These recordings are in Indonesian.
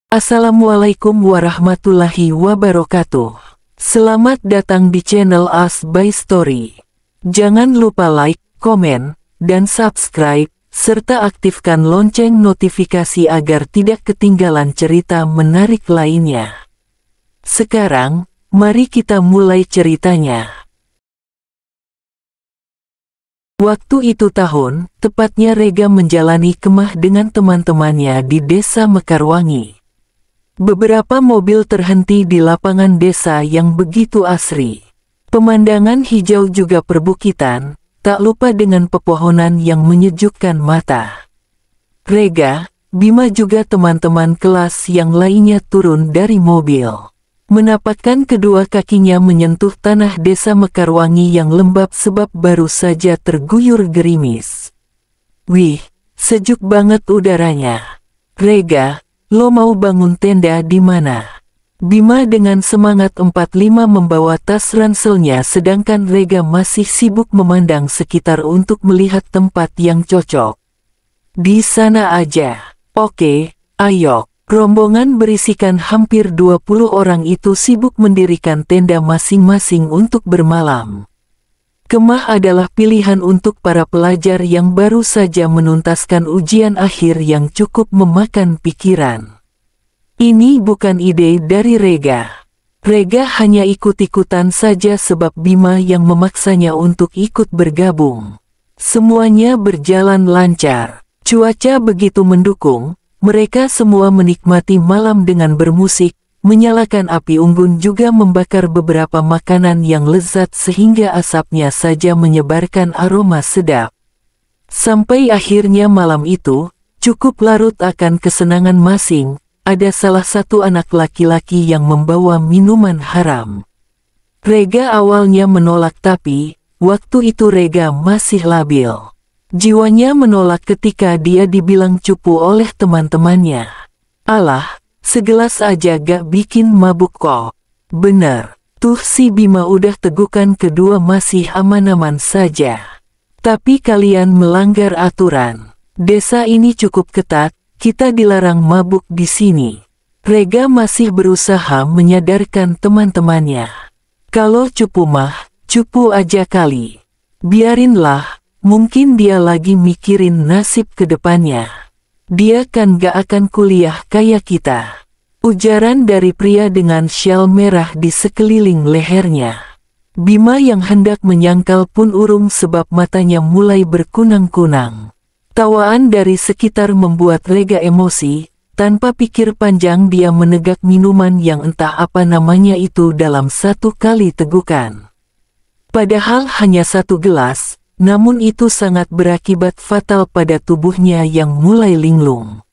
Assalamualaikum warahmatullahi wabarakatuh. Selamat datang di channel As by Story. Jangan lupa like, komen, dan subscribe, serta aktifkan lonceng notifikasi agar tidak ketinggalan cerita menarik lainnya. Sekarang, mari kita mulai ceritanya. Waktu itu tepatnya Rega menjalani kemah dengan teman-temannya di desa Mekarwangi. Beberapa mobil terhenti di lapangan desa yang begitu asri. Pemandangan hijau juga perbukitan, tak lupa dengan pepohonan yang menyejukkan mata. Rega, Bima juga teman-teman kelas yang lainnya turun dari mobil. Menapakkan kedua kakinya menyentuh tanah desa Mekarwangi yang lembab sebab baru saja terguyur gerimis. Wih, sejuk banget udaranya. Rega, lo mau bangun tenda di mana? Bima dengan semangat 45 membawa tas ranselnya sedangkan Rega masih sibuk memandang sekitar untuk melihat tempat yang cocok. Di sana aja. Oke, ayo. Rombongan berisikan hampir 20 orang itu sibuk mendirikan tenda masing-masing untuk bermalam. Kemah adalah pilihan untuk para pelajar yang baru saja menuntaskan ujian akhir yang cukup memakan pikiran. Ini bukan ide dari Rega. Rega hanya ikut-ikutan saja sebab Bima yang memaksanya untuk ikut bergabung. Semuanya berjalan lancar. Cuaca begitu mendukung, mereka semua menikmati malam dengan bermusik, menyalakan api unggun juga membakar beberapa makanan yang lezat sehingga asapnya saja menyebarkan aroma sedap. Sampai akhirnya malam itu, cukup larut akan kesenangan masing, ada salah satu anak laki-laki yang membawa minuman haram. Rega awalnya menolak tapi, waktu itu Rega masih labil. Jiwanya menolak ketika dia dibilang cupu oleh teman-temannya. Alah, segelas aja gak bikin mabuk kok. Bener, tuh si Bima udah tegukan kedua masih aman-aman saja. Tapi kalian melanggar aturan. Desa ini cukup ketat, kita dilarang mabuk di sini. Rega masih berusaha menyadarkan teman-temannya. Kalau cupu mah, cupu aja kali. Biarinlah, mungkin dia lagi mikirin nasib ke depannya. Dia kan gak akan kuliah kayak kita. Ujaran dari pria dengan syal merah di sekeliling lehernya. Bima yang hendak menyangkal pun urung sebab matanya mulai berkunang-kunang. Tawaan dari sekitar membuat Rega emosi, tanpa pikir panjang dia menegak minuman yang entah apa namanya itu dalam satu kali tegukan. Padahal hanya satu gelas, namun itu sangat berakibat fatal pada tubuhnya yang mulai linglung.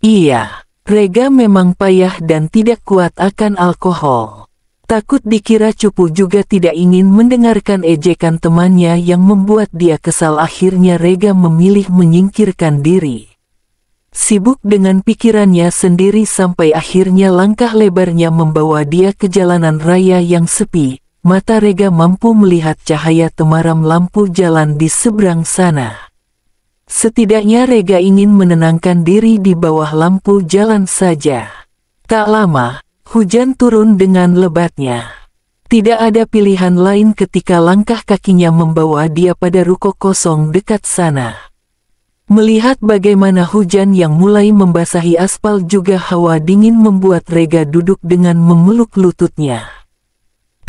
Iya, Rega memang payah dan tidak kuat akan alkohol. Takut dikira cupu juga tidak ingin mendengarkan ejekan temannya yang membuat dia kesal akhirnya Rega memilih menyingkirkan diri. Sibuk dengan pikirannya sendiri sampai akhirnya langkah lebarnya membawa dia ke jalanan raya yang sepi. Mata Rega mampu melihat cahaya temaram lampu jalan di seberang sana. Setidaknya Rega ingin menenangkan diri di bawah lampu jalan saja. Tak lama, hujan turun dengan lebatnya. Tidak ada pilihan lain ketika langkah kakinya membawa dia pada ruko kosong dekat sana. Melihat bagaimana hujan yang mulai membasahi aspal juga hawa dingin membuat Rega duduk dengan memeluk lututnya.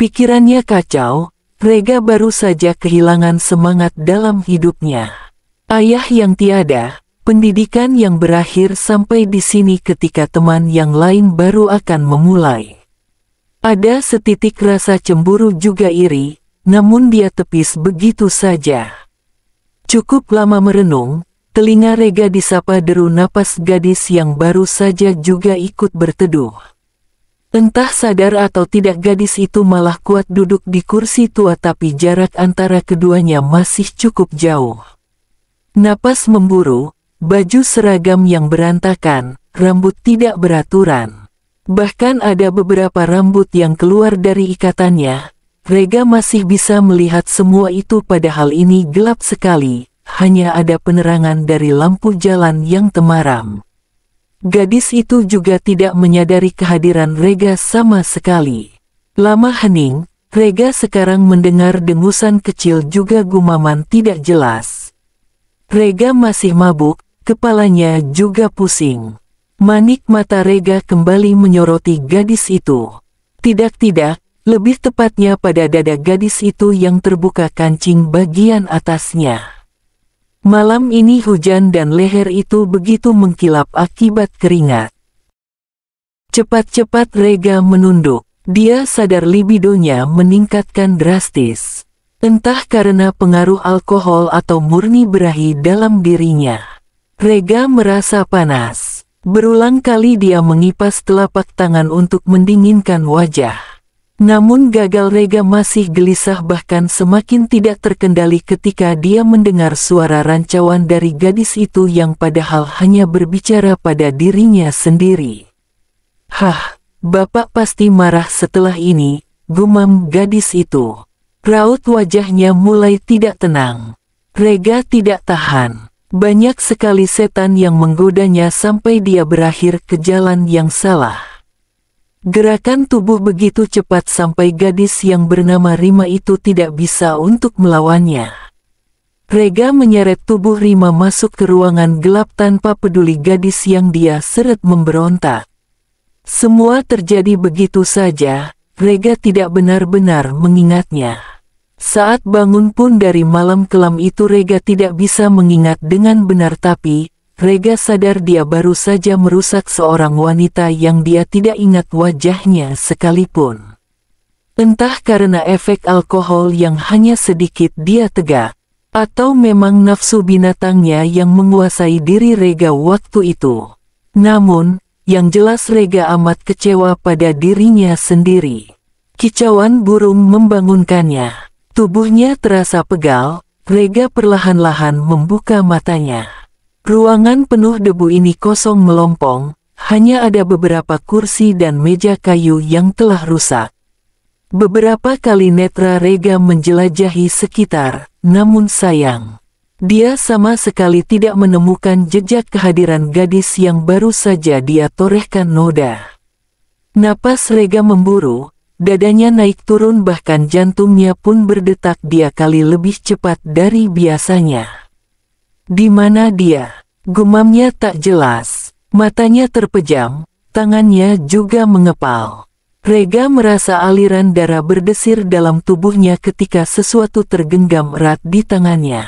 Pikirannya kacau, Rega baru saja kehilangan semangat dalam hidupnya. Ayah yang tiada, pendidikan yang berakhir sampai di sini ketika teman yang lain baru akan memulai. Ada setitik rasa cemburu juga iri, namun dia tepis begitu saja. Cukup lama merenung, telinga Rega disapa deru napas gadis yang baru saja juga ikut berteduh. Entah sadar atau tidak gadis itu malah kuat duduk di kursi tua tapi jarak antara keduanya masih cukup jauh. Napas memburu, baju seragam yang berantakan, rambut tidak beraturan. Bahkan ada beberapa rambut yang keluar dari ikatannya. Rega masih bisa melihat semua itu padahal ini gelap sekali, hanya ada penerangan dari lampu jalan yang temaram. Gadis itu juga tidak menyadari kehadiran Rega sama sekali. Lama hening, Rega sekarang mendengar dengusan kecil juga gumaman tidak jelas. Rega masih mabuk, kepalanya juga pusing. Manik mata Rega kembali menyoroti gadis itu. Tidak, lebih tepatnya pada dada gadis itu yang terbuka kancing bagian atasnya. Malam ini hujan dan leher itu begitu mengkilap akibat keringat. Cepat-cepat Rega menunduk. Dia sadar libidonya meningkatkan drastis. Entah karena pengaruh alkohol atau murni berahi dalam dirinya. Rega merasa panas. Berulang kali dia mengipas telapak tangan untuk mendinginkan wajah. Namun gagal. Rega masih gelisah bahkan semakin tidak terkendali ketika dia mendengar suara rancauan dari gadis itu yang padahal hanya berbicara pada dirinya sendiri. "Hah, Bapak pasti marah setelah ini," gumam gadis itu. Raut wajahnya mulai tidak tenang. Rega tidak tahan. Banyak sekali setan yang menggodanya sampai dia berakhir ke jalan yang salah. Gerakan tubuh begitu cepat sampai gadis yang bernama Rima itu tidak bisa untuk melawannya. Rega menyeret tubuh Rima masuk ke ruangan gelap tanpa peduli gadis yang dia seret memberontak. Semua terjadi begitu saja, Rega tidak benar-benar mengingatnya. Saat bangun pun dari malam kelam itu Rega tidak bisa mengingat dengan benar, tapi Rega sadar dia baru saja merusak seorang wanita yang dia tidak ingat wajahnya sekalipun. Entah karena efek alkohol yang hanya sedikit dia tegak, atau memang nafsu binatangnya yang menguasai diri Rega waktu itu. Namun, yang jelas Rega amat kecewa pada dirinya sendiri. Kicauan burung membangunkannya. Tubuhnya terasa pegal. Rega perlahan-lahan membuka matanya. Ruangan penuh debu ini kosong melompong, hanya ada beberapa kursi dan meja kayu yang telah rusak. Beberapa kali netra Rega menjelajahi sekitar, namun sayang, dia sama sekali tidak menemukan jejak kehadiran gadis yang baru saja dia torehkan noda. Napas Rega memburu, dadanya naik turun bahkan jantungnya pun berdetak 2 kali lebih cepat dari biasanya. "Di mana dia?" gumamnya tak jelas. Matanya terpejam, tangannya juga mengepal. Rega merasa aliran darah berdesir dalam tubuhnya ketika sesuatu tergenggam erat di tangannya.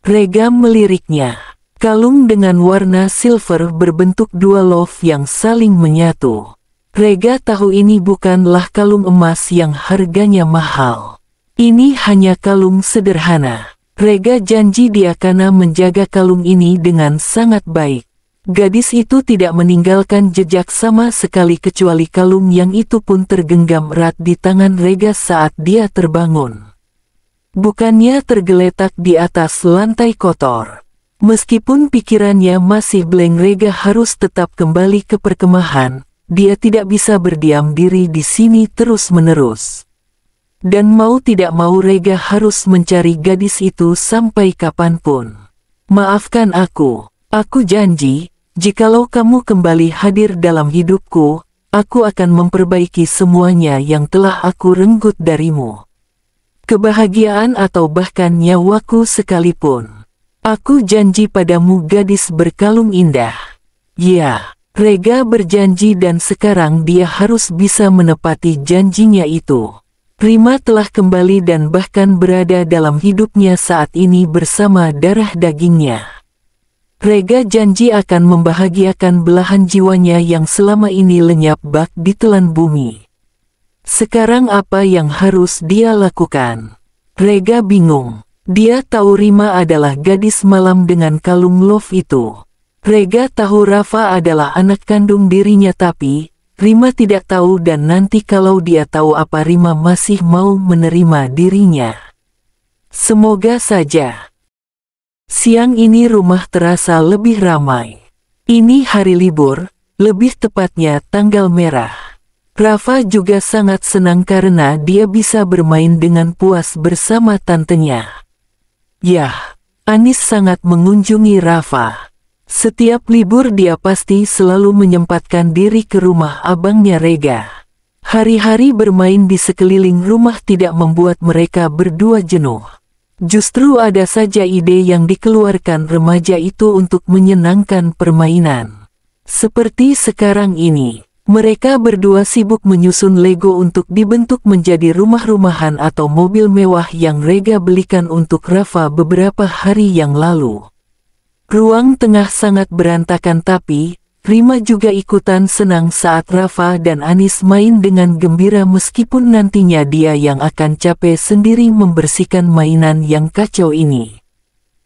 Rega meliriknya. Kalung dengan warna silver berbentuk 2 love yang saling menyatu. Rega tahu ini bukanlah kalung emas yang harganya mahal. Ini hanya kalung sederhana. Rega janji dia akan menjaga kalung ini dengan sangat baik. Gadis itu tidak meninggalkan jejak sama sekali kecuali kalung yang itu pun tergenggam erat di tangan Rega saat dia terbangun. Bukannya tergeletak di atas lantai kotor. Meskipun pikirannya masih blank, Rega harus tetap kembali ke perkemahan. Dia tidak bisa berdiam diri di sini terus-menerus. Dan mau tidak mau Rega harus mencari gadis itu sampai kapanpun. "Maafkan aku janji, jikalau kamu kembali hadir dalam hidupku, aku akan memperbaiki semuanya yang telah aku renggut darimu. Kebahagiaan atau bahkan nyawaku sekalipun. Aku janji padamu gadis berkalung indah." Ya. Rega berjanji dan sekarang dia harus bisa menepati janjinya itu. Rima telah kembali dan bahkan berada dalam hidupnya saat ini bersama darah dagingnya. Rega janji akan membahagiakan belahan jiwanya yang selama ini lenyap bak ditelan bumi. Sekarang apa yang harus dia lakukan? Rega bingung. Dia tahu Rima adalah gadis malam dengan kalung love itu. Rega tahu Rafa adalah anak kandung dirinya, tapi Rima tidak tahu, dan nanti kalau dia tahu apa Rima masih mau menerima dirinya. Semoga saja. Siang ini rumah terasa lebih ramai. Ini hari libur, lebih tepatnya tanggal merah. Rafa juga sangat senang karena dia bisa bermain dengan puas bersama tantenya. Yah, Anis sangat mengunjungi Rafa. Setiap libur dia pasti selalu menyempatkan diri ke rumah abangnya Rega. Hari-hari bermain di sekeliling rumah tidak membuat mereka berdua jenuh. Justru ada saja ide yang dikeluarkan remaja itu untuk menyenangkan permainan. Seperti sekarang ini, mereka berdua sibuk menyusun Lego untuk dibentuk menjadi rumah-rumahan atau mobil mewah yang Rega belikan untuk Rafa beberapa hari yang lalu. Ruang tengah sangat berantakan tapi Rima juga ikutan senang saat Rafa dan Anis main dengan gembira meskipun nantinya dia yang akan capek sendiri membersihkan mainan yang kacau ini.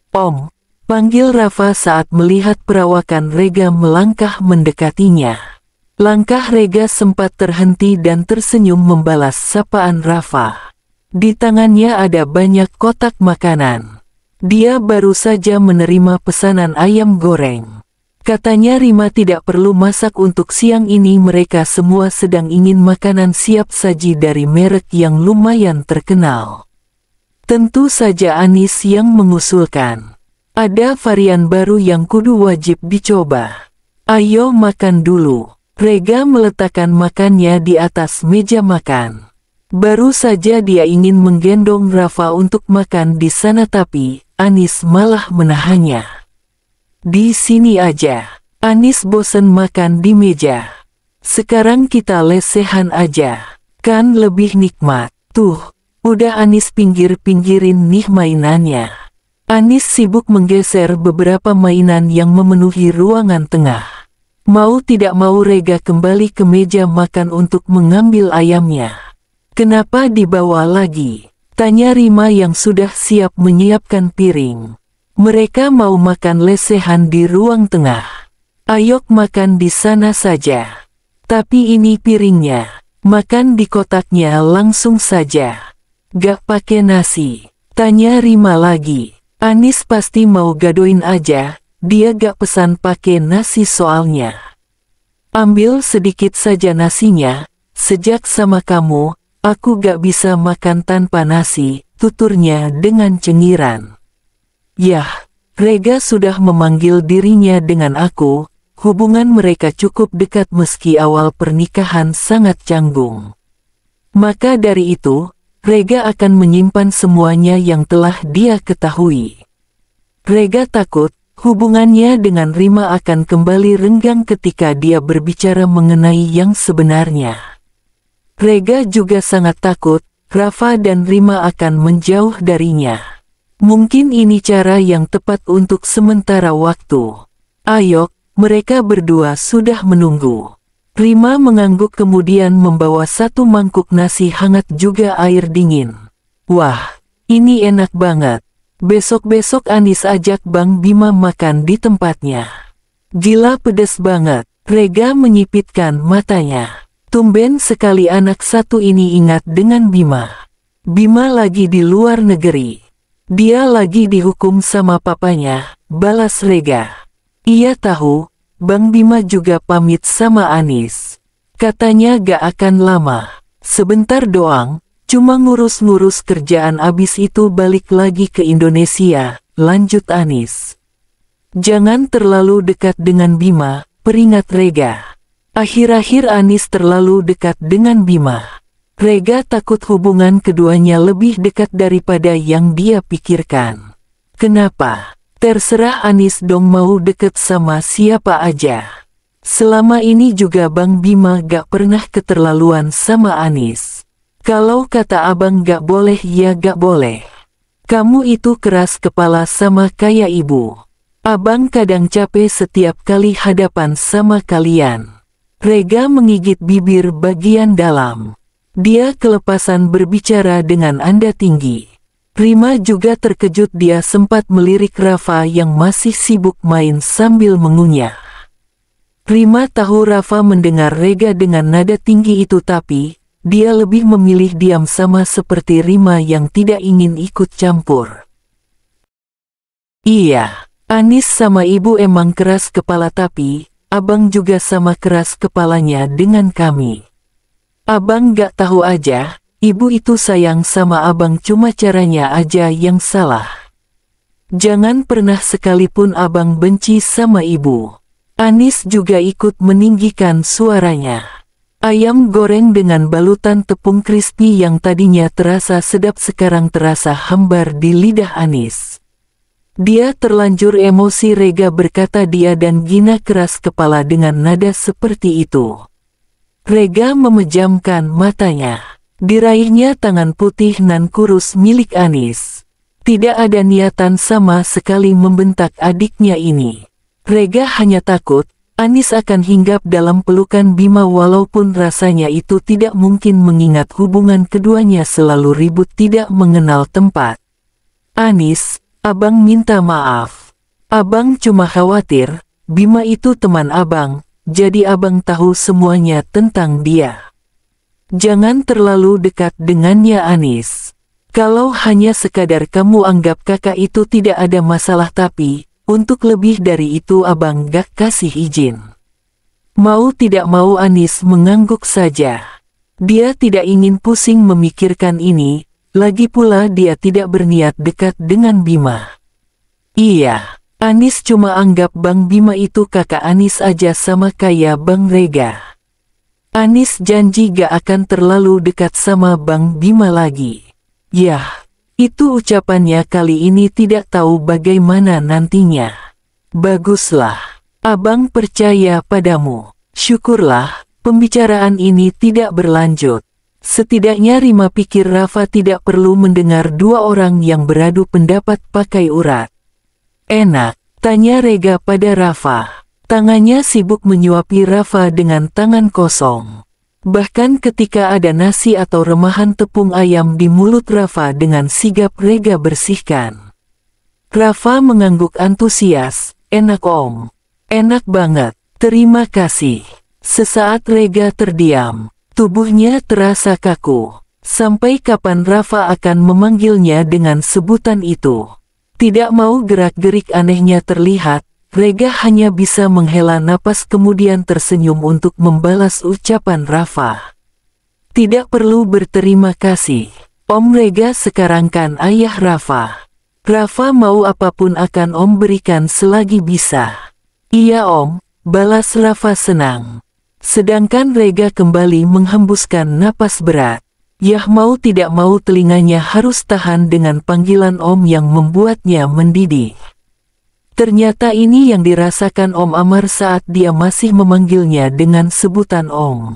"Om," panggil Rafa saat melihat perawakan Rega melangkah mendekatinya. Langkah Rega sempat terhenti dan tersenyum membalas sapaan Rafa. Di tangannya ada banyak kotak makanan. Dia baru saja menerima pesanan ayam goreng. Katanya Rima tidak perlu masak untuk siang ini, mereka semua sedang ingin makanan siap saji dari merek yang lumayan terkenal. Tentu saja Anis yang mengusulkan. "Ada varian baru yang kudu wajib dicoba. Ayo makan dulu." Rega meletakkan makannya di atas meja makan. Baru saja dia ingin menggendong Rafa untuk makan di sana tapi Anis malah menahannya. "Di sini aja. Anis bosen makan di meja. Sekarang kita lesehan aja. Kan lebih nikmat." "Tuh, udah Anis pinggir-pinggirin nih mainannya." Anis sibuk menggeser beberapa mainan yang memenuhi ruangan tengah. Mau tidak mau Rega kembali ke meja makan untuk mengambil ayamnya. "Kenapa dibawa lagi?" tanya Rima yang sudah siap menyiapkan piring. "Mereka mau makan lesehan di ruang tengah. Ayok makan di sana saja. Tapi ini piringnya. Makan di kotaknya langsung saja. Gak pakai nasi?" tanya Rima lagi. Anis pasti mau gadoin aja, dia gak pesan pakai nasi soalnya. "Ambil sedikit saja nasinya, sejak sama kamu, aku gak bisa makan tanpa nasi," tuturnya dengan cengiran. Yah, Rega sudah memanggil dirinya dengan aku, hubungan mereka cukup dekat meski awal pernikahan sangat canggung. Maka dari itu, Rega akan menyimpan semuanya yang telah dia ketahui. Rega takut hubungannya dengan Rima akan kembali renggang ketika dia berbicara mengenai yang sebenarnya. Rega juga sangat takut Rafa dan Rima akan menjauh darinya. Mungkin ini cara yang tepat untuk sementara waktu. "Ayok, mereka berdua sudah menunggu." Rima mengangguk kemudian membawa satu mangkuk nasi hangat juga air dingin. "Wah, ini enak banget. Besok-besok Anis ajak Bang Bima makan di tempatnya." "Gila pedes banget." Rega menyipitkan matanya. Tumben sekali anak satu ini ingat dengan Bima. Bima lagi di luar negeri. Dia lagi dihukum sama papanya, balas Rega. "Iya tahu, Bang Bima juga pamit sama Anis. Katanya gak akan lama. Sebentar doang, cuma ngurus-ngurus kerjaan abis itu balik lagi ke Indonesia," lanjut Anis. "Jangan terlalu dekat dengan Bima," peringat Rega. Akhir-akhir Anis terlalu dekat dengan Bima. Rega takut hubungan keduanya lebih dekat daripada yang dia pikirkan. "Kenapa? Terserah Anis dong mau deket sama siapa aja. Selama ini juga Bang Bima gak pernah keterlaluan sama Anis. Kalau kata abang gak boleh ya gak boleh. Kamu itu keras kepala sama kayak ibu. Abang kadang capek setiap kali hadapan sama kalian." Rega menggigit bibir bagian dalam. Dia kelepasan berbicara dengan nada tinggi. Rima juga terkejut, dia sempat melirik Rafa yang masih sibuk main sambil mengunyah. Rima tahu Rafa mendengar Rega dengan nada tinggi itu tapi dia lebih memilih diam sama seperti Rima yang tidak ingin ikut campur. "Iya, Anis sama ibu emang keras kepala tapi abang juga sama keras kepalanya dengan kami. Abang gak tahu aja, ibu itu sayang sama abang cuma caranya aja yang salah." Jangan pernah sekalipun abang benci sama ibu. Anis juga ikut meninggikan suaranya. Ayam goreng dengan balutan tepung crispy yang tadinya terasa sedap sekarang terasa hambar di lidah Anis. Dia terlanjur emosi, Rega berkata dia dan Gina keras kepala dengan nada seperti itu. Rega memejamkan matanya. Diraihnya tangan putih nan kurus milik Anis. Tidak ada niatan sama sekali membentak adiknya ini. Rega hanya takut Anis akan hinggap dalam pelukan Bima walaupun rasanya itu tidak mungkin mengingat hubungan keduanya selalu ribut tidak mengenal tempat. Anis, abang minta maaf. Abang cuma khawatir, Bima itu teman abang, jadi abang tahu semuanya tentang dia. Jangan terlalu dekat dengannya Anis. Kalau hanya sekadar kamu anggap kakak itu tidak ada masalah tapi, untuk lebih dari itu abang gak kasih izin. Mau tidak mau Anis mengangguk saja. Dia tidak ingin pusing memikirkan ini, lagi pula dia tidak berniat dekat dengan Bima. Iya, Anis cuma anggap Bang Bima itu kakak Anis aja sama kayak Bang Rega. Anis janji gak akan terlalu dekat sama Bang Bima lagi. Yah, itu ucapannya kali ini tidak tahu bagaimana nantinya. Baguslah, abang percaya padamu. Syukurlah, pembicaraan ini tidak berlanjut. Setidaknya Rima pikir Rafa tidak perlu mendengar dua orang yang beradu pendapat pakai urat. Enak, tanya Rega pada Rafa. Tangannya sibuk menyuapi Rafa dengan tangan kosong. Bahkan ketika ada nasi atau remahan tepung ayam di mulut Rafa dengan sigap Rega bersihkan. Rafa mengangguk antusias, enak om. Enak banget, terima kasih. Sesaat Rega terdiam, tubuhnya terasa kaku. Sampai kapan Rafa akan memanggilnya dengan sebutan itu? Tidak mau gerak-gerik anehnya terlihat. Rega hanya bisa menghela napas kemudian tersenyum untuk membalas ucapan Rafa. Tidak perlu berterima kasih. Om Rega sekarang kan ayah Rafa. Rafa mau apapun akan om berikan selagi bisa. Iya om, balas Rafa senang. Sedangkan Rega kembali menghembuskan napas berat. Yah mau tidak mau telinganya harus tahan dengan panggilan om yang membuatnya mendidih. Ternyata ini yang dirasakan Om Amar saat dia masih memanggilnya dengan sebutan Om.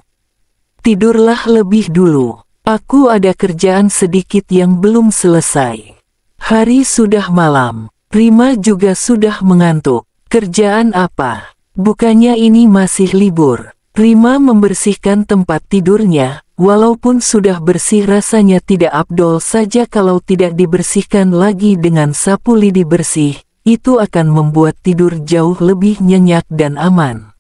Tidurlah lebih dulu, aku ada kerjaan sedikit yang belum selesai. Hari sudah malam, Rima juga sudah mengantuk. Kerjaan apa? Bukannya ini masih libur? Rima membersihkan tempat tidurnya, walaupun sudah bersih rasanya tidak afdol saja kalau tidak dibersihkan lagi dengan sapu lidi bersih. Itu akan membuat tidur jauh lebih nyenyak dan aman.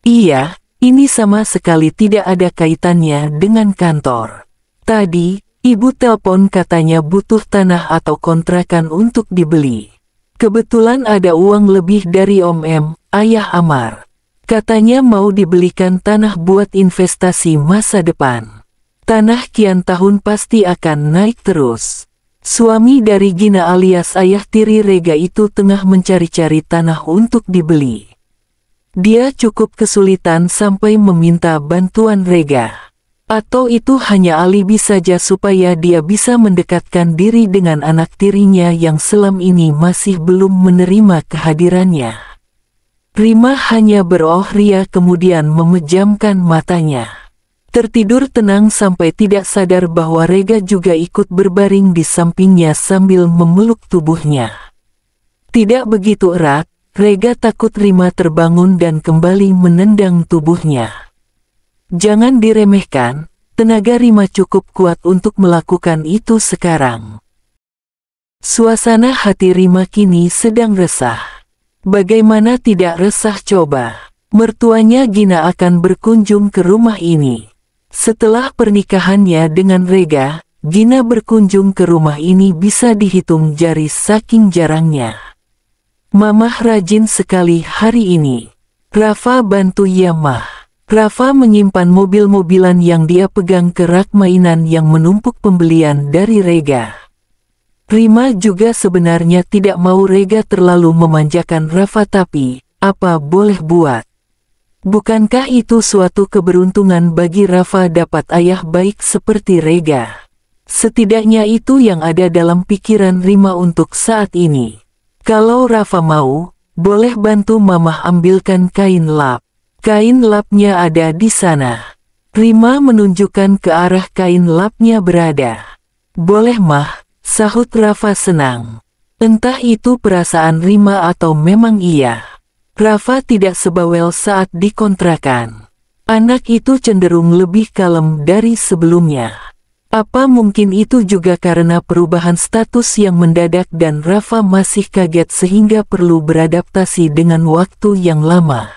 Iya, ini sama sekali tidak ada kaitannya dengan kantor. Tadi, ibu telepon katanya butuh tanah atau kontrakan untuk dibeli. Kebetulan ada uang lebih dari Om M, ayah Amar. Katanya mau dibelikan tanah buat investasi masa depan. Tanah kian tahun pasti akan naik terus. Suami dari Gina alias ayah tiri Rega itu tengah mencari-cari tanah untuk dibeli. Dia cukup kesulitan sampai meminta bantuan Rega. Atau itu hanya alibi saja supaya dia bisa mendekatkan diri dengan anak tirinya yang selama ini masih belum menerima kehadirannya. Rima hanya beroh ria kemudian memejamkan matanya. Tertidur tenang sampai tidak sadar bahwa Rega juga ikut berbaring di sampingnya sambil memeluk tubuhnya. Tidak begitu erat, Rega takut Rima terbangun dan kembali menendang tubuhnya. Jangan diremehkan, tenaga Rima cukup kuat untuk melakukan itu sekarang. Suasana hati Rima kini sedang resah. Bagaimana tidak resah coba? Mertuanya Gina akan berkunjung ke rumah ini. Setelah pernikahannya dengan Rega, Gina berkunjung ke rumah ini bisa dihitung jari saking jarangnya. Mamah rajin sekali hari ini. Rafa bantu ya mah. Rafa menyimpan mobil-mobilan yang dia pegang ke rak mainan yang menumpuk pembelian dari Rega. Rima juga sebenarnya tidak mau Rega terlalu memanjakan Rafa, tapi apa boleh buat. Bukankah itu suatu keberuntungan bagi Rafa dapat ayah baik seperti Rega? Setidaknya itu yang ada dalam pikiran Rima untuk saat ini. Kalau Rafa mau, boleh bantu Mamah ambilkan kain lap. Kain lapnya ada di sana. Rima menunjukkan ke arah kain lapnya berada. Boleh Mah, sahut Rafa senang. Entah itu perasaan Rima atau memang iya. Rafa tidak sebawel saat dikontrakan. Anak itu cenderung lebih kalem dari sebelumnya. Apa mungkin itu juga karena perubahan status yang mendadak dan Rafa masih kaget sehingga perlu beradaptasi dengan waktu yang lama?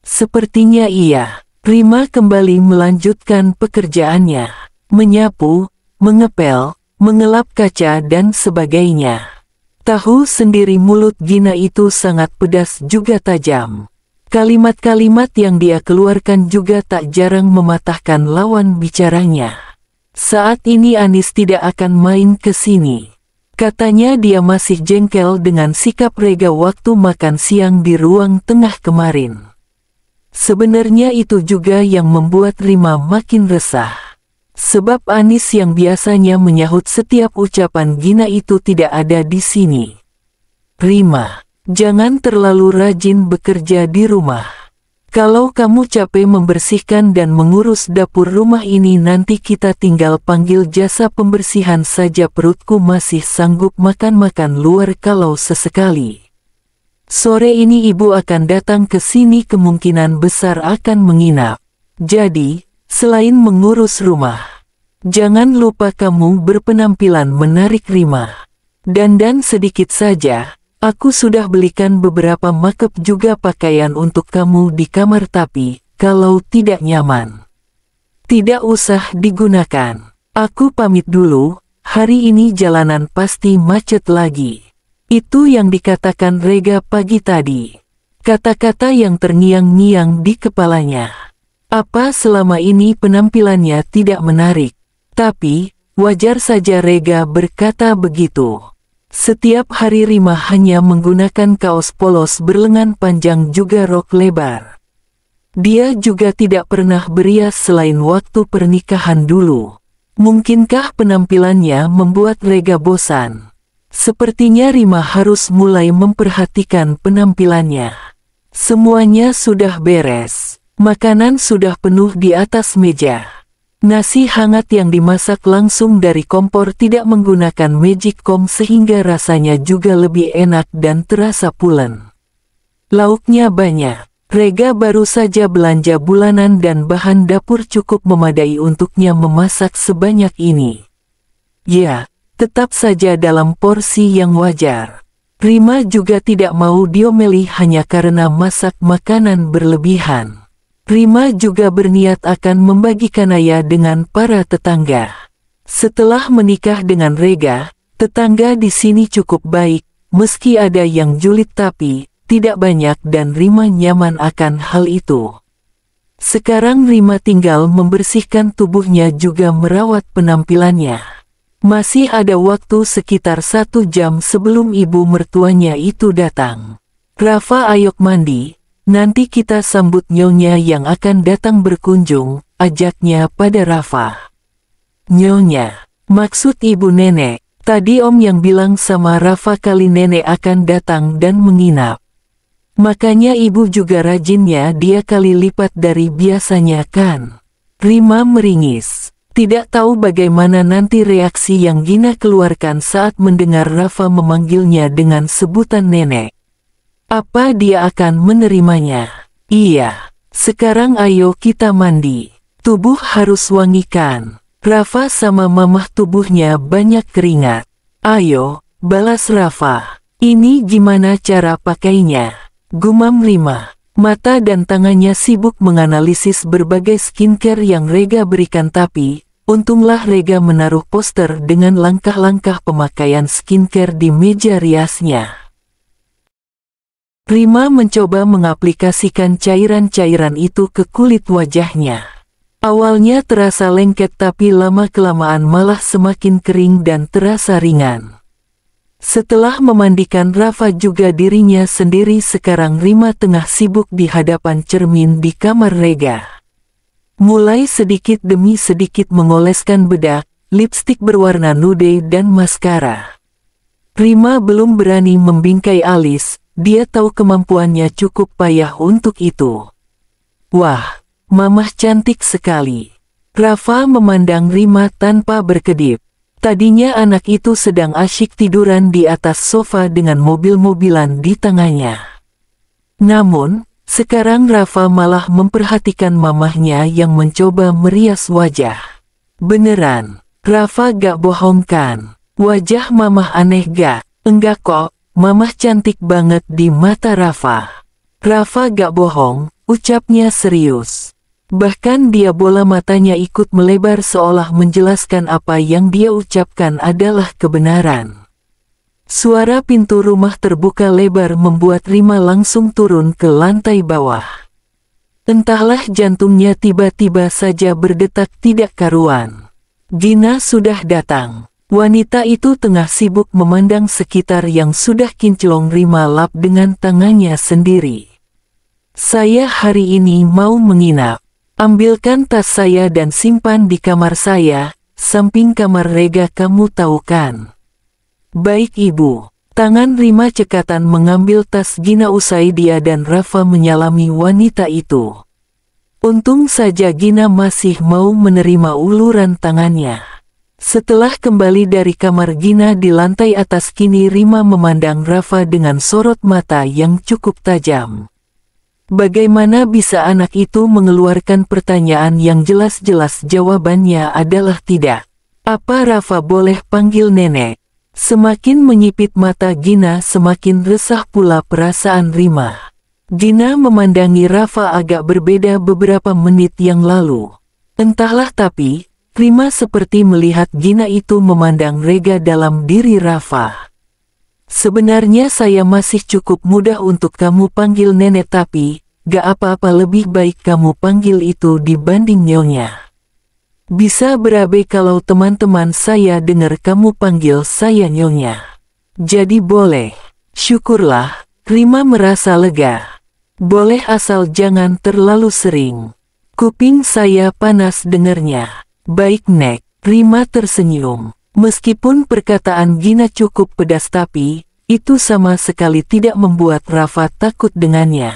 Sepertinya iya. Rima kembali melanjutkan pekerjaannya. Menyapu, mengepel, mengelap kaca dan sebagainya. Tahu sendiri mulut Gina itu sangat pedas juga tajam. Kalimat-kalimat yang dia keluarkan juga tak jarang mematahkan lawan bicaranya. Saat ini Anis tidak akan main ke sini. Katanya dia masih jengkel dengan sikap Rega waktu makan siang di ruang tengah kemarin. Sebenarnya itu juga yang membuat Rima makin resah. Sebab Anis yang biasanya menyahut setiap ucapan Gina itu tidak ada di sini. Rima, jangan terlalu rajin bekerja di rumah. Kalau kamu capek membersihkan dan mengurus dapur rumah ini nanti kita tinggal panggil jasa pembersihan saja, perutku masih sanggup makan-makan luar kalau sesekali. Sore ini ibu akan datang ke sini, kemungkinan besar akan menginap. Jadi, selain mengurus rumah, jangan lupa kamu berpenampilan menarik Rima. Dandan sedikit saja. Aku sudah belikan beberapa makeup juga pakaian untuk kamu di kamar, tapi kalau tidak nyaman, tidak usah digunakan. Aku pamit dulu, hari ini jalanan pasti macet lagi. Itu yang dikatakan Rega pagi tadi. Kata-kata yang terngiang-ngiang di kepalanya. Apa selama ini penampilannya tidak menarik? Tapi, wajar saja Rega berkata begitu. Setiap hari Rima hanya menggunakan kaos polos berlengan panjang juga rok lebar. Dia juga tidak pernah berias selain waktu pernikahan dulu. Mungkinkah penampilannya membuat Rega bosan? Sepertinya Rima harus mulai memperhatikan penampilannya. Semuanya sudah beres. Makanan sudah penuh di atas meja. Nasi hangat yang dimasak langsung dari kompor tidak menggunakan magicom sehingga rasanya juga lebih enak dan terasa pulen. Lauknya banyak. Rega baru saja belanja bulanan dan bahan dapur cukup memadai untuknya memasak sebanyak ini. Ya, tetap saja dalam porsi yang wajar. Rima juga tidak mau diomeli hanya karena masak makanan berlebihan. Rima juga berniat akan membagikan Naya dengan para tetangga. Setelah menikah dengan Rega, tetangga di sini cukup baik, meski ada yang julid tapi tidak banyak dan Rima nyaman akan hal itu. Sekarang Rima tinggal membersihkan tubuhnya juga merawat penampilannya. Masih ada waktu sekitar 1 jam sebelum ibu mertuanya itu datang. Rafa, ayok mandi. Nanti kita sambut nyonya yang akan datang berkunjung, ajaknya pada Rafa. Nyonya, maksud ibu nenek. Tadi om yang bilang sama Rafa kali nenek akan datang dan menginap. Makanya ibu juga rajinnya dia kali lipat dari biasanya kan? Rima meringis. Tidak tahu bagaimana nanti reaksi yang Gina keluarkan saat mendengar Rafa memanggilnya dengan sebutan nenek. Apa dia akan menerimanya? Iya, sekarang ayo kita mandi. Tubuh harus wangi kan? Rafa sama mamah tubuhnya banyak keringat. Ayo, balas Rafa. Ini gimana cara pakainya? Gumam Rima. Mata dan tangannya sibuk menganalisis berbagai skincare yang Rega berikan, tapi untunglah Rega menaruh poster dengan langkah-langkah pemakaian skincare di meja riasnya. Rima mencoba mengaplikasikan cairan-cairan itu ke kulit wajahnya. Awalnya terasa lengket tapi lama-kelamaan malah semakin kering dan terasa ringan. Setelah memandikan Rafa juga dirinya sendiri, sekarang Rima tengah sibuk di hadapan cermin di kamar Rega. Mulai sedikit demi sedikit mengoleskan bedak, lipstik berwarna nude dan maskara. Rima belum berani membingkai alis, dia tahu kemampuannya cukup payah untuk itu. Wah, mamah cantik sekali. Rafa memandang Rima tanpa berkedip. Tadinya anak itu sedang asyik tiduran di atas sofa dengan mobil-mobilan di tangannya. Namun, sekarang Rafa malah memperhatikan mamahnya yang mencoba merias wajah. Beneran, Rafa gak bohong kan? Wajah mamah aneh gak? Enggak kok, mamah cantik banget di mata Rafa. Rafa gak bohong, ucapnya serius. Bahkan dia bola matanya ikut melebar seolah menjelaskan apa yang dia ucapkan adalah kebenaran. Suara pintu rumah terbuka lebar membuat Rima langsung turun ke lantai bawah. Entahlah, jantungnya tiba-tiba saja berdetak tidak karuan. Gina sudah datang. Wanita itu tengah sibuk memandang sekitar yang sudah kinclong. Rima lap dengan tangannya sendiri. Saya hari ini mau menginap. Ambilkan tas saya dan simpan di kamar saya, samping kamar Rega, kamu tahu kan? Baik ibu. Tangan Rima cekatan mengambil tas Gina usai dia dan Rafa menyalami wanita itu. Untung saja Gina masih mau menerima uluran tangannya. Setelah kembali dari kamar Gina di lantai atas, kini Rima memandang Rafa dengan sorot mata yang cukup tajam. Bagaimana bisa anak itu mengeluarkan pertanyaan yang jelas-jelas jawabannya adalah tidak? Apa Rafa boleh panggil nenek? Semakin menyipit mata Gina, semakin resah pula perasaan Rima. Gina memandangi Rafa agak berbeda beberapa menit yang lalu. Entahlah, tapi Rima seperti melihat Gina itu memandang Rega dalam diri Rafa. Sebenarnya saya masih cukup mudah untuk kamu panggil nenek, tapi gak apa-apa, lebih baik kamu panggil itu dibanding nyonya. Bisa berabe kalau teman-teman saya dengar kamu panggil saya nyonya. Jadi boleh. Syukurlah, Rima merasa lega. Boleh asal jangan terlalu sering. Kuping saya panas dengernya. Baik nek, Rima tersenyum. Meskipun perkataan Gina cukup pedas, tapi itu sama sekali tidak membuat Rafa takut dengannya.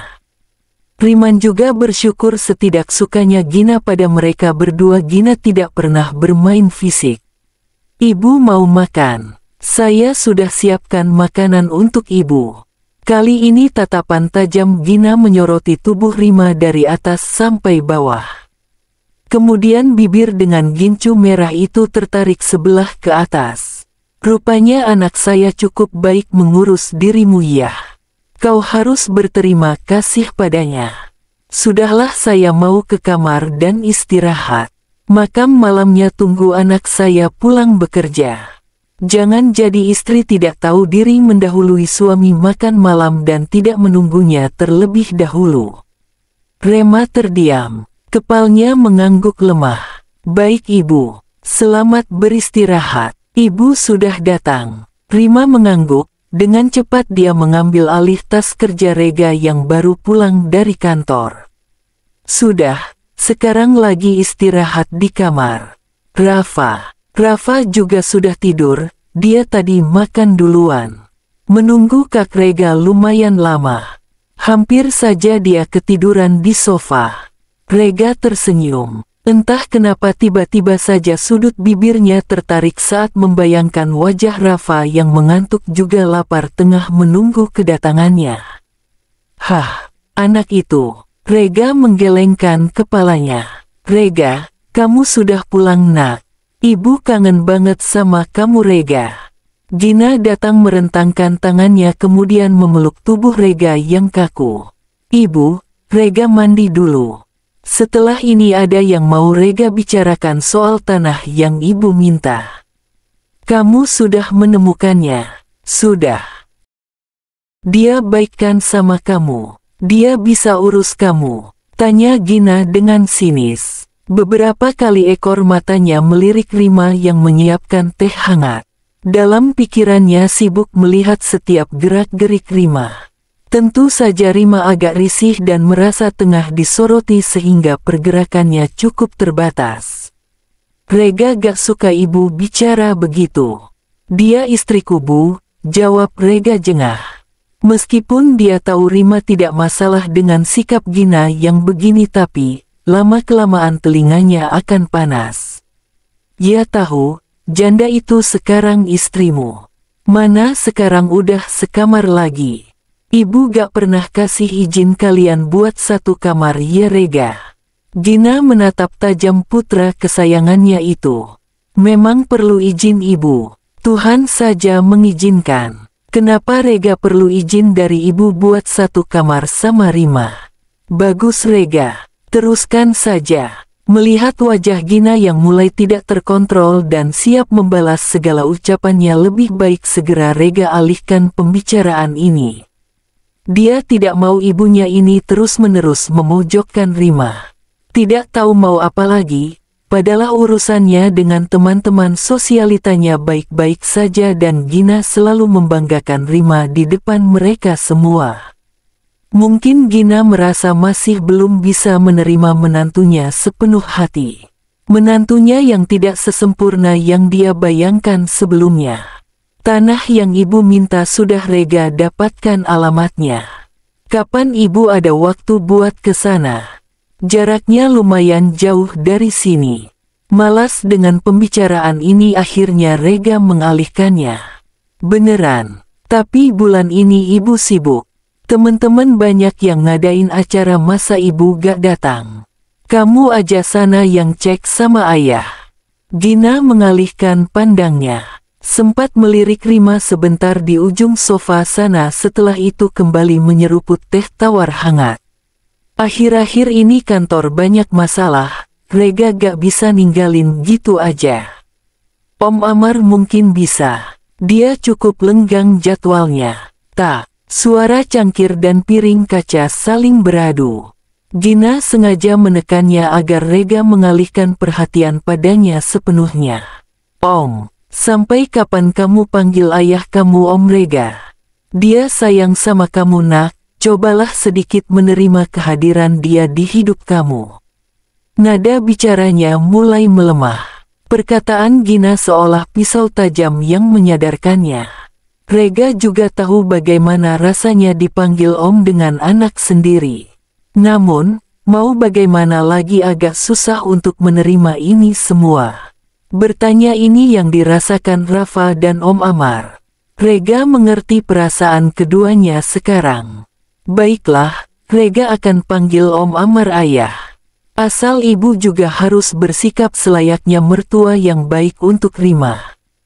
Riman juga bersyukur setidak sukanya Gina pada mereka berdua, Gina tidak pernah bermain fisik. Ibu mau makan? Saya sudah siapkan makanan untuk ibu. Kali ini tatapan tajam Gina menyoroti tubuh Rima dari atas sampai bawah. Kemudian bibir dengan gincu merah itu tertarik sebelah ke atas. Rupanya anak saya cukup baik mengurus dirimu ya. Kau harus berterima kasih padanya. Sudahlah, saya mau ke kamar dan istirahat. Makan malamnya tunggu anak saya pulang bekerja. Jangan jadi istri tidak tahu diri mendahului suami makan malam dan tidak menunggunya terlebih dahulu. Rima terdiam. Kepalanya mengangguk lemah. Baik ibu, selamat beristirahat. Ibu sudah datang. Rima mengangguk. Dengan cepat dia mengambil alih tas kerja Rega yang baru pulang dari kantor. Sudah, sekarang lagi istirahat di kamar. Rafa juga sudah tidur, dia tadi makan duluan. Menunggu Kak Rega lumayan lama. Hampir saja dia ketiduran di sofa. Rega tersenyum. Entah kenapa tiba-tiba saja sudut bibirnya tertarik saat membayangkan wajah Rafa yang mengantuk juga lapar tengah menunggu kedatangannya. Hah, anak itu. Rega menggelengkan kepalanya. Rega, kamu sudah pulang nak. Ibu kangen banget sama kamu Rega. Gina datang merentangkan tangannya kemudian memeluk tubuh Rega yang kaku. Ibu, Rega mandi dulu. Setelah ini ada yang mau Rega bicarakan soal tanah yang ibu minta. Kamu sudah menemukannya? Sudah. Dia baikkan sama kamu. Dia bisa urus kamu? Tanya Gina dengan sinis. Beberapa kali ekor matanya melirik Rima yang menyiapkan teh hangat. Dalam pikirannya sibuk melihat setiap gerak-gerik Rima. Tentu saja Rima agak risih dan merasa tengah disoroti sehingga pergerakannya cukup terbatas. Rega gak suka ibu bicara begitu. Dia istriku bu, jawab Rega jengah. Meskipun dia tahu Rima tidak masalah dengan sikap Gina yang begini tapi, lama-kelamaan telinganya akan panas. Dia tahu, janda itu sekarang istrimu. Mana sekarang udah sekamar lagi. Ibu gak pernah kasih izin kalian buat satu kamar ya Rega. Gina menatap tajam putra kesayangannya itu. Memang perlu izin ibu. Tuhan saja mengizinkan. Kenapa Rega perlu izin dari ibu buat satu kamar sama Rima? Bagus Rega, teruskan saja. Melihat wajah Gina yang mulai tidak terkontrol dan siap membalas segala ucapannya, lebih baik segera Rega alihkan pembicaraan ini. Dia tidak mau ibunya ini terus-menerus memojokkan Rima. Tidak tahu mau apa lagi, padahal urusannya dengan teman-teman sosialitanya baik-baik saja dan Gina selalu membanggakan Rima di depan mereka semua. Mungkin Gina merasa masih belum bisa menerima menantunya sepenuh hati. Menantunya yang tidak sesempurna yang dia bayangkan sebelumnya. Tanah yang ibu minta sudah Rega dapatkan alamatnya. Kapan ibu ada waktu buat ke sana? Jaraknya lumayan jauh dari sini. Malas dengan pembicaraan ini akhirnya Rega mengalihkannya. Beneran, tapi bulan ini ibu sibuk. Teman-teman banyak yang ngadain acara masa ibu gak datang. Kamu aja sana yang cek sama ayah. Gina mengalihkan pandangnya. Sempat melirik Rima sebentar di ujung sofa sana, setelah itu kembali menyeruput teh tawar hangat. Akhir-akhir ini kantor banyak masalah, Rega gak bisa ninggalin gitu aja. Om Amar mungkin bisa, dia cukup lenggang jadwalnya. Tak, suara cangkir dan piring kaca saling beradu. Gina sengaja menekannya agar Rega mengalihkan perhatian padanya sepenuhnya. Om. Sampai kapan kamu panggil ayah kamu Om Rega? Dia sayang sama kamu nak, cobalah sedikit menerima kehadiran dia di hidup kamu. Nada bicaranya mulai melemah. Perkataan Gina seolah pisau tajam yang menyadarkannya. Rega juga tahu bagaimana rasanya dipanggil Om dengan anak sendiri. Namun, mau bagaimana lagi agak susah untuk menerima ini semua. Bertanya ini yang dirasakan Rafa dan Om Amar. Rega mengerti perasaan keduanya sekarang. Baiklah, Rega akan panggil Om Amar ayah. Asal ibu juga harus bersikap selayaknya mertua yang baik untuk Rima.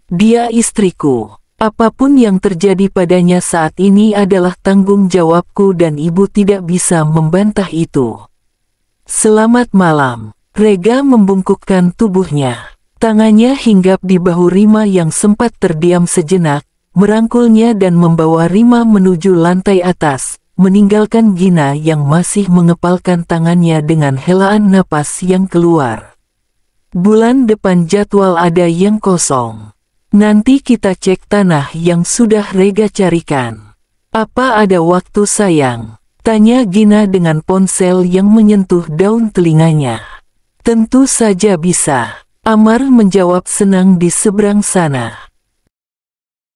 Dia istriku. Apapun yang terjadi padanya saat ini adalah tanggung jawabku dan ibu tidak bisa membantah itu. Selamat malam. Rega membungkukkan tubuhnya. Tangannya hinggap di bahu Rima yang sempat terdiam sejenak, merangkulnya dan membawa Rima menuju lantai atas, meninggalkan Gina yang masih mengepalkan tangannya dengan helaan napas yang keluar. Bulan depan jadwal ada yang kosong. Nanti kita cek tanah yang sudah Rega carikan. Apa ada waktu sayang? Tanya Gina dengan ponsel yang menyentuh daun telinganya. Tentu saja bisa. Amar menjawab senang di seberang sana.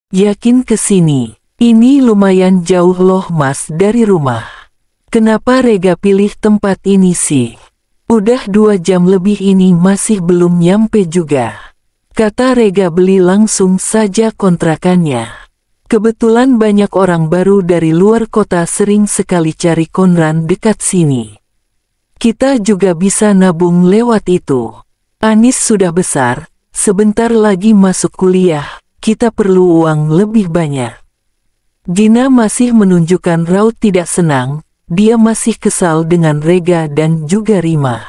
Yakin kesini? Ini lumayan jauh loh mas dari rumah. Kenapa Rega pilih tempat ini sih? Udah 2 jam lebih ini masih belum nyampe juga. Kata Rega beli langsung saja kontrakannya. Kebetulan banyak orang baru dari luar kota sering sekali cari konran dekat sini. Kita juga bisa nabung lewat itu. Anis sudah besar, sebentar lagi masuk kuliah, kita perlu uang lebih banyak. Gina masih menunjukkan raut tidak senang, dia masih kesal dengan Rega dan juga Rima.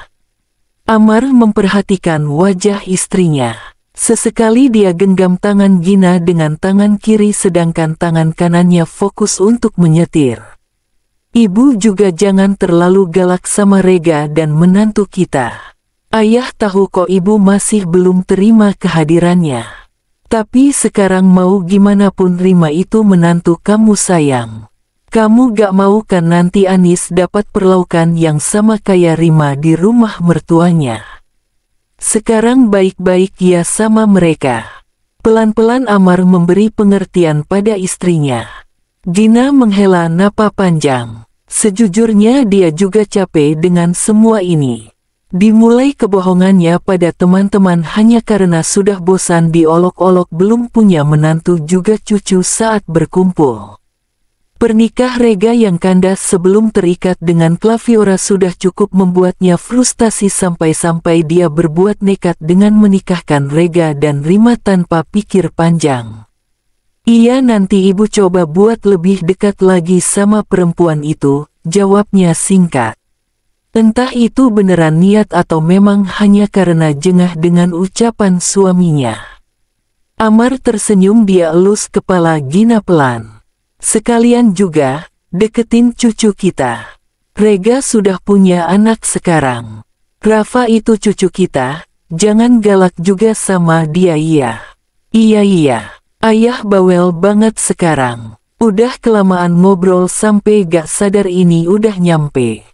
Amar memperhatikan wajah istrinya. Sesekali dia genggam tangan Gina dengan tangan kiri sedangkan tangan kanannya fokus untuk menyetir. Ibu juga jangan terlalu galak sama Rega dan menantu kita. Ayah tahu kok ibu masih belum terima kehadirannya. Tapi sekarang mau gimana pun Rima itu menantu kamu sayang. Kamu gak mau kan nanti Anis dapat perlakuan yang sama kayak Rima di rumah mertuanya. Sekarang baik-baik ya sama mereka. Pelan-pelan Amar memberi pengertian pada istrinya. Gina menghela napas panjang. Sejujurnya dia juga capek dengan semua ini. Dimulai kebohongannya pada teman-teman hanya karena sudah bosan diolok-olok belum punya menantu juga cucu saat berkumpul. Pernikah Rega yang kandas sebelum terikat dengan Claviora sudah cukup membuatnya frustasi sampai-sampai dia berbuat nekat dengan menikahkan Rega dan Rima tanpa pikir panjang. Iya nanti ibu coba buat lebih dekat lagi sama perempuan itu, jawabnya singkat. Entah itu beneran niat atau memang hanya karena jengah dengan ucapan suaminya. Amar tersenyum dia elus kepala Gina pelan. Sekalian juga, deketin cucu kita. Rega sudah punya anak sekarang. Rafa itu cucu kita, jangan galak juga sama dia iya. Iya, ayah bawel banget sekarang. Udah kelamaan ngobrol sampai gak sadar ini udah nyampe.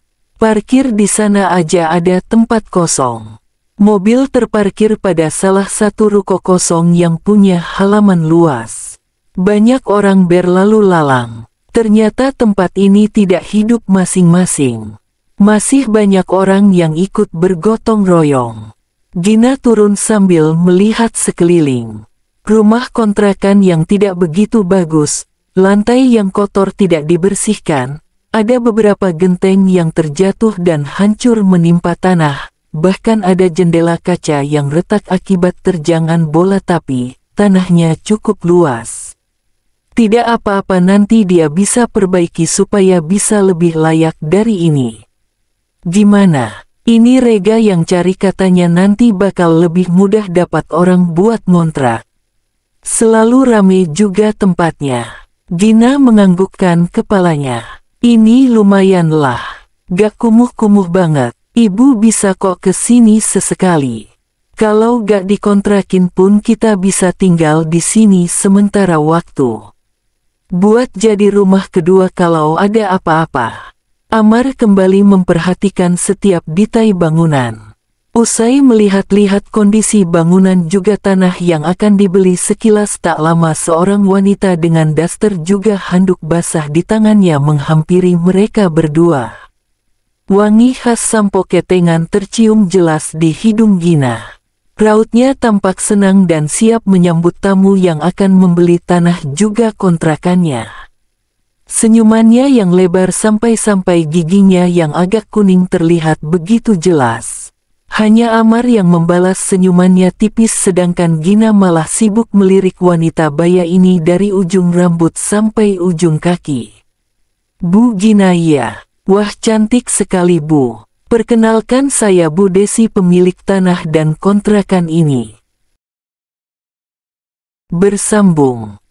Parkir di sana aja ada tempat kosong. Mobil terparkir pada salah satu ruko kosong yang punya halaman luas. Banyak orang berlalu lalang. Ternyata tempat ini tidak hidup masing-masing. Masih banyak orang yang ikut bergotong royong. Gina turun sambil melihat sekeliling. Rumah kontrakan yang tidak begitu bagus, lantai yang kotor tidak dibersihkan, ada beberapa genteng yang terjatuh dan hancur menimpa tanah, bahkan ada jendela kaca yang retak akibat terjangan bola tapi, tanahnya cukup luas. Tidak apa-apa nanti dia bisa perbaiki supaya bisa lebih layak dari ini. Gimana? Ini Rega yang cari katanya nanti bakal lebih mudah dapat orang buat ngontrak. Selalu rame juga tempatnya. Gina menganggukkan kepalanya. Ini lumayan lah. Gak kumuh-kumuh banget. Ibu bisa kok kesini sesekali. Kalau gak dikontrakin pun kita bisa tinggal di sini sementara waktu. Buat jadi rumah kedua kalau ada apa-apa. Amar kembali memperhatikan setiap detail bangunan. Usai melihat-lihat kondisi bangunan juga tanah yang akan dibeli sekilas tak lama seorang wanita dengan daster juga handuk basah di tangannya menghampiri mereka berdua. Wangi khas sampo ketengan tercium jelas di hidung Gina. Rautnya tampak senang dan siap menyambut tamu yang akan membeli tanah juga kontrakannya. Senyumannya yang lebar sampai-sampai giginya yang agak kuning terlihat begitu jelas. Hanya Amar yang membalas senyumannya tipis sedangkan Gina malah sibuk melirik wanita baya ini dari ujung rambut sampai ujung kaki. Bu Gina ya, wah cantik sekali Bu. Perkenalkan saya Bu Desi pemilik tanah dan kontrakan ini. Bersambung.